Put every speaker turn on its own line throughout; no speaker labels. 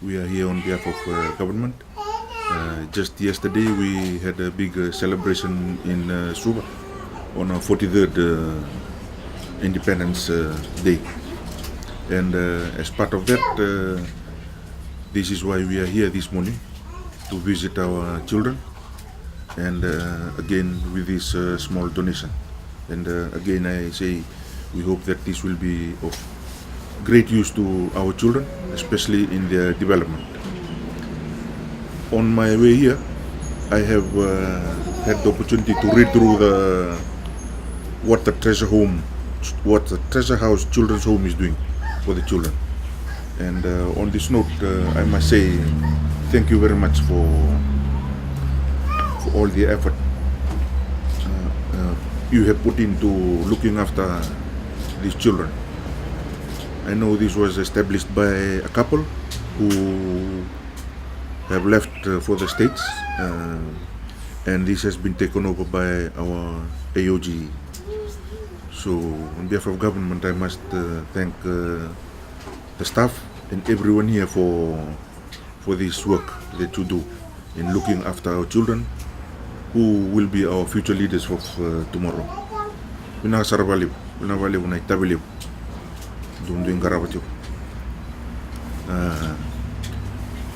We are here on behalf of government. Just yesterday we had a big celebration in Suva on our 43rd Independence Day. And as part of that, this is why we are here this morning, to visit our children, and again with this small donation. And again I say, we hope that this will be of great use to our children, especially in their development. On my way here, I have had the opportunity to read through what the Treasure House Children's Home is doing for the children. And on this note, I must say thank you very much for all the effort you have put into looking after these children. I know this was established by a couple who have left for the States, and this has been taken over by our AOG. So on behalf of government, I must thank the staff and everyone here for this work that you do in looking after our children, who will be our future leaders of tomorrow.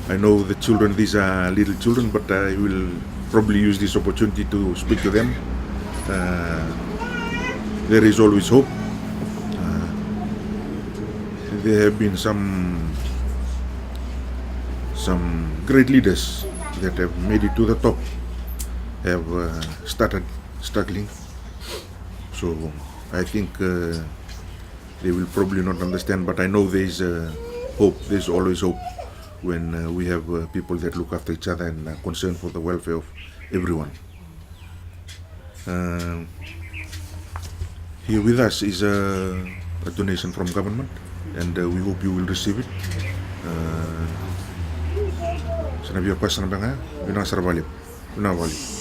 I know the children, these are little children, but I will probably use this opportunity to speak to them. There is always hope. There have been some great leaders that have made it to the top, have started struggling. So I think they will probably not understand, but I know there is hope. There's always hope when we have people that look after each other and are concerned for the welfare of everyone. Here with us is a donation from government, and we hope you will receive it. Sanabi apa sana banga? Bina sarvalip. Bina wali.